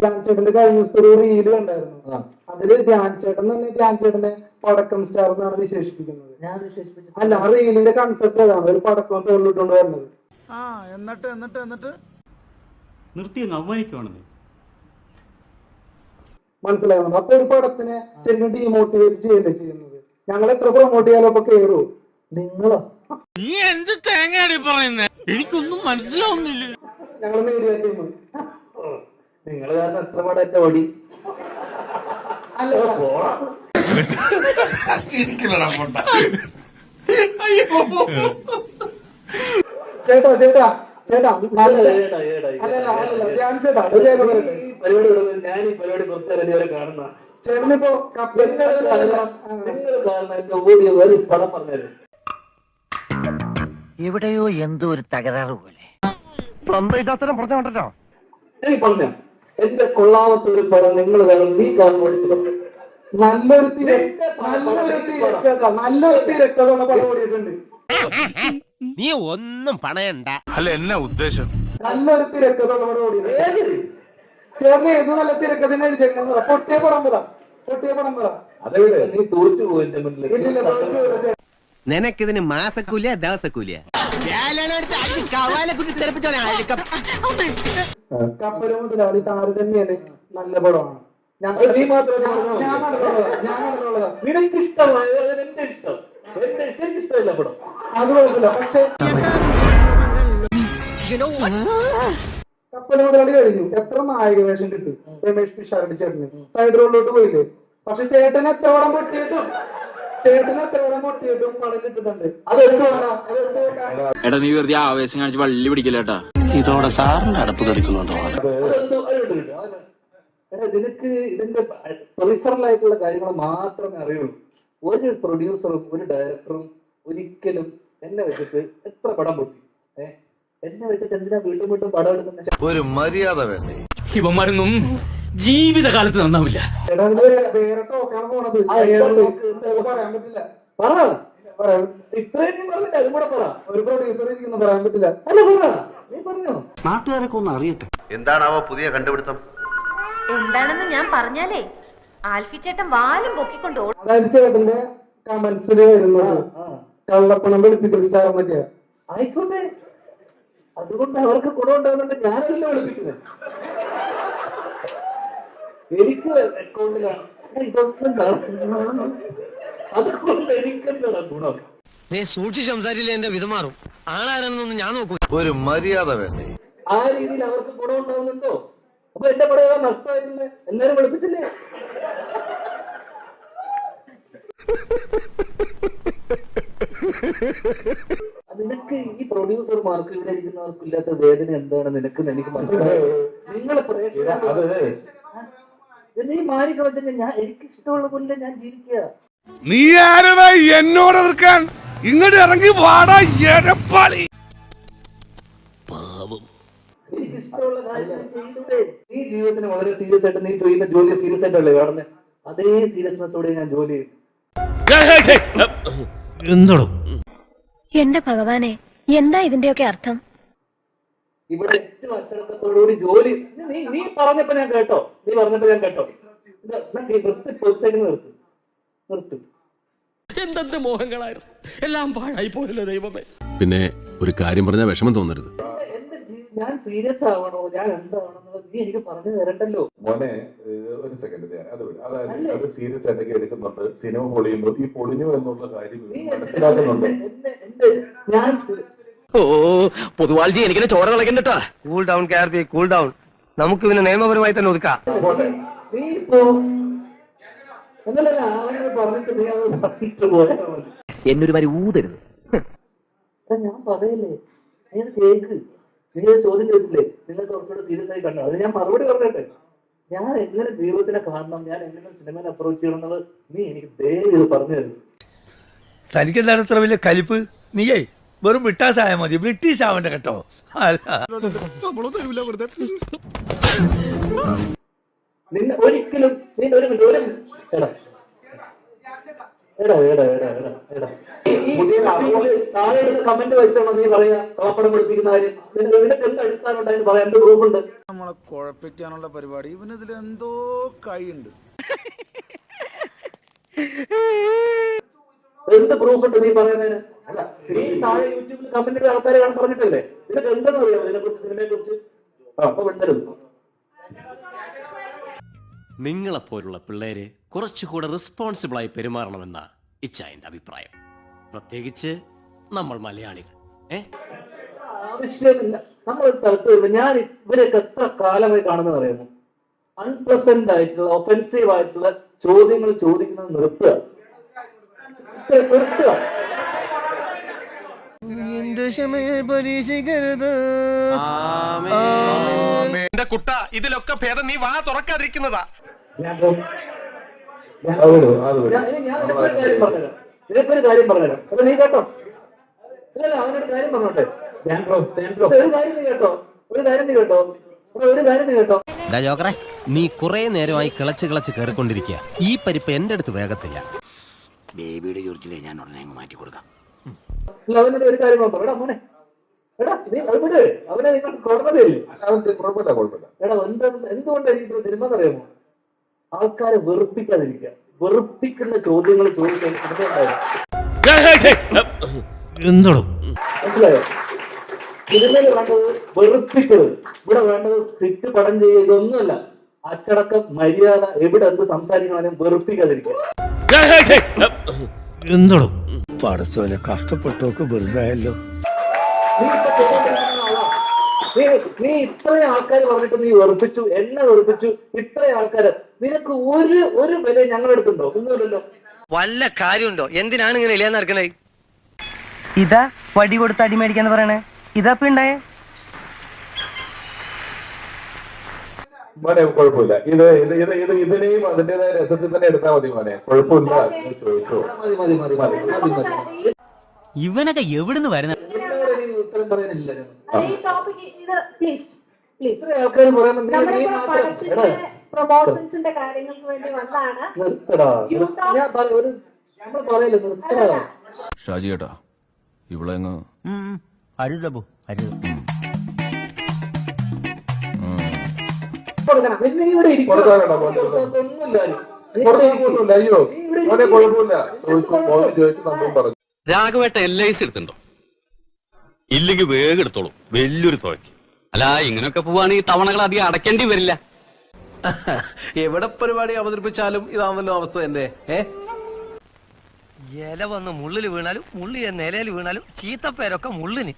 ധ്യാൻ ചേട്ടന്റെ കഴിഞ്ഞ ദിവസത്തെ ഒരു റീല് കണ്ടായിരുന്നു. അതില് ധ്യാൻ ചേട്ടൻ തന്നെ ധ്യാൻ ചേട്ടനെ പടക്കം സ്റ്റാർ എന്നാണ് വിശേഷിപ്പിക്കുന്നത്. അല്ല, ആ റീലിന്റെ കൺസെപ്റ്റ് അതാണ്, ഒരു പടക്കം തോളിലിട്ടുകൊണ്ട് വരുന്നത്. എന്നിട്ട് നിർത്തി അവമാനിക്കുവാണെന്ന് മനസ്സിലാകുന്നു. അപ്പൊ ഒരു പടത്തിനെ ശരിക്കും ഡീമോട്ടിവേറ്റ് ചെയ്യല്ലേ ചെയ്യുന്നത്. ഞങ്ങൾ എത്ര പ്രൊമോട്ട് ചെയ്യാലോ അപ്പൊ കേറൂ നിങ്ങളോ? നീ എന്ത് തേങ്ങയാടി പറയുന്നേ? എനിക്കൊന്നും മനസ്സിലാവുന്നില്ല. ഞങ്ങള് മീഡിയ ടീം നിങ്ങൾ കാരണം എത്ര പടത്തെ ഓടി. ചേട്ടാ ചേട്ടാ ചേട്ടാ ഞാൻ ഈ പരിപാടി കുറച്ചേരെ കാണുന്ന ചേട്ടനിപ്പോ നിങ്ങൾ കാരണം എന്റെ ഓടിയ ഒരു പടം പറഞ്ഞത് എവിടെയോ എന്തോ ഒരു തകരാറ് പോലെ. എനിക്ക് പറഞ്ഞോ, എന്റെ കൊള്ളാമത്ത ഒരു പടം നിങ്ങൾ കാരണം നീ കാരണം നല്ലൊരു തിരക്കഥ പടം ഓടിയിട്ടുണ്ട്. നീ ഒന്നും പണയണ്ട. അല്ല എന്നാ ഉദ്ദേശം? നല്ലൊരു തിരക്കഥ പടം ഓടിയിട്ടുണ്ട്. ചേർന്ന് ഏത് നല്ല തിരക്കഥ എഴുതിയേക്കുന്നത്? പൊട്ടിയ പടം പറ, പൊട്ടിയ പടം പറ. അതെവിടെ നീ തോറ്റു പോയി മുന്നിൽ. നിനക്കിതിന് മാസക്കൂലിയ ദിവസക്കൂലിയ? കപ്പല് മുതലാളി താരതമ്യേന നല്ല പടമാണ്. നീ മാത്രം നിനക്ക് ഇഷ്ടമായ എന്റെ ഇഷ്ടം, എനിക്ക് ഇഷ്ടമില്ല പടം. അത് കുഴപ്പമില്ല. പക്ഷെ കപ്പല് മുതലാളി കഴിഞ്ഞു, എത്ര നായക വേഷം കിട്ടും രമേഷ് പിഷാരടി ചേട്ടന്. സൈഡ് റോഡിലോട്ട് പോയില്ലേ? പക്ഷെ ചേട്ടൻ എത്ര പടം പൊട്ടിയിട്ടും പടം കിട്ടുന്നുണ്ട്. എടാ നീ വെറുതെ ആവേശം കാണിച്ച് വള്ളി പിടിക്കില്ലേട്ടാ. ഇതോടെ സാറിന്റെ അടപ്പ് തെറിക്കുന്നു തോന്നുന്നു. നിനക്ക് ഇതിന്റെ പെറിഫറലായിട്ടുള്ള കാര്യങ്ങൾ മാത്രമേ അറിയുള്ളൂ. ഒരു പ്രൊഡ്യൂസറും ഒരു ഡയറക്ടറും ഒരിക്കലും എന്നെ വെച്ചിട്ട് എത്ര പടം പൊട്ടി, എന്നെ വെച്ചിട്ട് എന്തിനാ വീണ്ടും വീണ്ടും പടം എടുക്കുന്നത്? ഒരു മര്യാദ വേണ്ടേ? ഇവന്മാരൊന്നും ജീവിതകാലത്ത് നന്നാവില്ല. വേറെ ടോക്കാണ് പോണത്. പറയാൻ പറ്റില്ല. ഇത്രയും പറഞ്ഞില്ല, അതും കൂടെ പറ. ഒരു പ്രൊഡ്യൂസർ ഇരിക്കുന്നു, പറയാൻ പറ്റില്ല. അല്ല പറ, നീ പറഞ്ഞോ. നാട്ടുകാരൊക്കെ ഒന്ന് അറിയട്ടെ. എന്താണാവോ പുതിയ കണ്ടുപിടുത്തം? എന്താണെന്ന് ഞാൻ പറഞ്ഞാലേ ആൽഫി ചേട്ടൻ വാലും പൊക്കിക്കൊണ്ട് ഓടും. അതായത് ചേട്ടന്റെ കമന്റ്സിൽ വരുന്നത് കള്ളപ്പണം വെളുപ്പിക്കൽ സ്റ്റാർ എന്നൊക്കെയാ. ആയിക്കോട്ടെ, അതുകൊണ്ട് അവർക്ക് ഗുണമുണ്ടാകുന്നുണ്ട്. ഞാനല്ലോ വിളിപ്പിക്കുന്നത്. എനിക്ക് അക്കൗണ്ടിലാണ് ഇതൊന്നും, അതുകൊണ്ട് എനിക്കെന്താണ് ഗുണം? നീ സൂക്ഷിച്ച് സംസാരിച്ചില്ല എന്റെ വിധമാറും. ആളാരെന്നൊന്നും ഞാൻ നോക്കൂ. ഒരു മര്യാദ വേണ്ടേ? ആ രീതിയിൽ അവർക്ക് ഗുണം ഉണ്ടാകുന്നുണ്ടോ? അപ്പൊ എന്റെ പടം നഷ്ടമായിട്ടില്ലേ? എല്ലാരും വിളിപ്പിച്ചില്ലേ? നിനക്ക് ഈ പ്രൊഡ്യൂസർമാർക്ക് ഇവിടെ ഇരിക്കുന്നവർക്ക് ഇല്ലാത്ത വേദന എന്താണെന്ന് നിനക്ക് എനിക്ക് മനസ്സിലായി. നിങ്ങൾ നീ മാറിക്കളഞ്ഞ ഞാൻ എനിക്ക് ഇഷ്ടമുള്ള പോലെ ഞാൻ ജീവിക്കുക. നീ ആരടാ എന്നോട് എതിർക്കാൻ? ഇങ്ങോട്ട് ഇറങ്ങി വാടാ എരപ്പാളി. എനിക്ക് ഇഷ്ടമുള്ള കാര്യങ്ങൾ ചെയ്തൂടെ? നീ ജീവിതത്തിന് വളരെ സീരിയസ് ആയിട്ട് നീ ചെയ്യുന്ന ജോലി സീരിയസ് ആയിട്ടല്ലേ കാണുന്നത്? അതേ സീരിയസ്നെസ്സോടെ ഞാൻ ജോലി ചെയ്യും. എന്തോ എന്റെ ഭഗവാനെ, എന്താ ഇതിന്റെയൊക്കെ അർത്ഥം? ഇവിടെ ഏറ്റവും അച്ചടക്കത്തോടുകൂടി ജോലി നീ പറഞ്ഞപ്പോ ഞാൻ കേട്ടോ. നിർത്ത്. എന്തെന്ത് മോഹങ്ങളായിരുന്നു, എല്ലാം പാഴായി പോയല്ലോ ദൈവമേ. പിന്നെ ഒരു കാര്യം പറഞ്ഞാൽ വിഷമം തോന്നരുത്. ഞാൻ സീരിയസ് ആവണോ, ഞാൻ എന്താവണമെന്നുള്ളത് നീ എനിക്ക് പറഞ്ഞു തരണ്ടല്ലോ. മോനെ ഒരു സെക്കൻഡ്, അതായത് അത് സീരിയസ് ആയിട്ടൊക്കെ എടുക്കുന്നുണ്ട്. സിനിമ പൊളിയുന്നു, ഈ പൊളിഞ്ഞു എന്നുള്ള കാര്യം മനസ്സിലാക്കുന്നുണ്ട്. ഞാൻ ഓ പൊതുവാൾജി എനിക്കിനെ ചോര കളക്കണ്ടട്ടാ. Cool down KRP, cool down. നമുക്ക് പിന്നെ നിയമപരമായി തന്നെ ഒതുക്കാം. നീ ഇപ്പോ പറഞ്ഞിട്ട് നീ അത് പറഞ്ഞിട്ട് പോയാൽ മതി. എന്നൊരു മാതിരി ഊതരുത്. ഞാൻ പറയല്ലേ, നീ അത് കേക്ക്. നീ ചോദ്യം ചോദിച്ചില്ലേ, നിങ്ങൾക്ക് കുറച്ചുകൂടെ സീരിയസ് ആയി കണ്ടോ? അത് ഞാൻ മറുപടി പറഞ്ഞിട്ടെ. ഞാൻ എങ്ങനെ ജീവിതത്തിനെ കാണണം, ഞാൻ എങ്ങനെ സിനിമയെ അപ്രോച്ച് ചെയ്യണം എന്നുള്ളത് നീ എനിക്ക് ദയവ് ചെയ്ത് പറഞ്ഞു തരുന്നു. തനിക്കെന്താണ് ഇത്ര വലിയ കലിപ്പ്? നീയേ വെറും ബ്രിട്ടാസ് ആയാൽ മതി, ബ്രിട്ടീഷ് ആവണ്ട കേട്ടോ. നിന്നെ ഒരിക്കലും നീ ഒരു താഴെ കമന്റ് വെച്ചാണോ നീ പറയാ പപ്പടം പഠിപ്പിക്കുന്ന കാര്യം? നിനക്ക് എന്ത് അടിസ്ഥാനം ഉണ്ടായിരുന്നു പറയാൻ? എന്ത് ഗ്രൂപ്പുണ്ട്? നമ്മളെ കുഴപ്പിക്കാനുള്ള പരിപാടി ഇവനിതിൽ എന്തോ കൈയുണ്ട്. എന്ത് പ്രൂഫുണ്ട് നീ പറയുന്നതിന്? അല്ല, നീ താഴെ യൂട്യൂബിൽ കമന്റ് ആൾക്കാരെ കാണാൻ പറഞ്ഞിട്ടല്ലേ? നിനക്ക് എന്തെന്ന് അറിയാമോ ഇതിനെ കുറിച്ച്, സിനിമയെ കുറിച്ച്? അപ്പൊ വേണ്ടത് നിങ്ങളെപ്പോലുള്ള പിള്ളേര് കുറച്ചുകൂടെ റെസ്പോൺസിബിളായി പെരുമാറണമെന്ന ഇച്ഛായന്റെ അഭിപ്രായം, പ്രത്യേകിച്ച് നമ്മൾ മലയാളികൾ. ആവശ്യമില്ല. നമ്മളൊരു സ്ഥലത്ത് വരുമ്പോൾ ഞാൻ ഇവരൊക്കെ എത്ര കാലമായി കാണുന്നത് അറിയുന്നു. അൺപ്ലസന്റ് ആയിട്ടുള്ള ഒഫൻസീവ് ആയിട്ടുള്ള ചോദ്യങ്ങൾ ചോദിക്കുന്നത് നിർത്തുക. എന്റെ കുട്ട, ഇതിലൊക്കെ ഭേദം നീ വാ തുറക്കാതിരിക്കുന്നതാ. ഇതിനൊരു കാര്യം പറഞ്ഞുതരാം. അപ്പൊ നീ കേട്ടോ? ഇല്ല, അവനൊരു കാര്യം പറഞ്ഞോട്ടെ. ഒരു കാര്യം നീ കേട്ടോ, ഒരു കാര്യം നീ കേട്ടോ, ഒരു കാര്യം നീ കേട്ടോ. ജോക്കറെ, നീ കുറെ നേരമായി കിളച്ച് കിളച്ച് കയറിക്കൊണ്ടിരിക്കുക. ഈ പരിപ്പ് എന്റെ അടുത്ത് വേഗത്തില്ല. ബേബിയുടെ ചോദിച്ചില്ലേ, ഞാൻ ഉടനെ അങ്ങ് മാറ്റി കൊടുക്കാം. ഇല്ല, അവനോട് ഒരു കാര്യം പറഞ്ഞു. എടാ മോനെ, എടാ നീ അവിടെ അവനെ നിങ്ങൾക്ക് കോടതിയില്ലേ? എടാ എന്തുകൊണ്ട് എനിക്ക് തിരുമെന്നറിയാമോ? ആൾക്കാരെ വെറുപ്പിക്കാതിരിക്കുക. വെറുപ്പിക്കുന്ന ചോദ്യങ്ങൾ ചോദിക്കാൻ എന്തോ മനസ്സിലായോ? സിനിമയിൽ വേണ്ടത് വെറുപ്പിക്കരുത്. ഇവിടെ വേണ്ടത് തെറ്റ് പടം ചെയ്യുക. ഇതൊന്നുമല്ല. അച്ചടക്കം, മര്യാദ, എവിടെ എന്ത് സംസാരിക്കണമെങ്കിലും വെറുപ്പിക്കാതിരിക്കുക. എന്തോ പടച്ചോലെ കഷ്ടപ്പെട്ടോക്ക് വെറുതായല്ലോ. നീ ഇത്രയും ആൾക്കാർ പറഞ്ഞിട്ട് നീ വെറുപ്പിച്ചു, എന്നെ വെറുപ്പിച്ചു, ഇത്രയും ആൾക്കാര്. നിനക്ക് ഒരു വില ഞങ്ങളെടുത്തുണ്ടോ? ഒന്നുമില്ലല്ലോ. വല്ല കാര്യമുണ്ടോ? എന്തിനാണ് ഇങ്ങനെ ഇല്ലാന്ന് നടക്കണേ? ഇതാ വടി കൊടുത്ത് അടി മേടിക്കാന്ന് പറയണേ. ഇതാപ്പ ഉണ്ടായേ. മോനെ കുഴപ്പമില്ല. ഇതിനെയും അതിന്റേതായ രസത്തിൽ തന്നെ എടുത്താൽ മതി മോനെ. കുഴപ്പമില്ല, ചോദിച്ചോ. ഇവനൊക്കെ എവിടുന്ന് വരുന്ന ഉത്തരം പറയാനില്ല. പ്രൊമോഷൻസിന്റെ കാര്യങ്ങൾക്ക് വേണ്ടി വന്നാണ്. നിർത്തടാ. നമ്മൾ പറയല്ലോ, നിർത്തടാ. ഷാജി കേട്ടാ, ഇവിടെ അരുതബു അരുത്. അയ്യോ മോനെ കുഴപ്പമില്ല, ചോദിച്ചു നമ്മളും പറഞ്ഞു. രാഘവേട്ട LIC എടുത്തുണ്ടോ? ഇല്ലെങ്കിൽ വേഗം എടുത്തോളൂ, വലിയൊരു തുകയ്ക്ക്. അല്ല, ഇങ്ങനെയൊക്കെ പോവാണെങ്കിൽ തവണകൾ അധികം അടയ്ക്കേണ്ടി വരില്ല. എവിടെ പരിപാടി അവതരിപ്പിച്ചാലും ഇതാണല്ലോ അവസ്ഥ എന്റെ. ഇല വന്ന് മുള്ളിൽ വീണാലും മുള്ളി നിലയിൽ വീണാലും ചീത്തപ്പേരൊക്കെ മുള്ളിന്.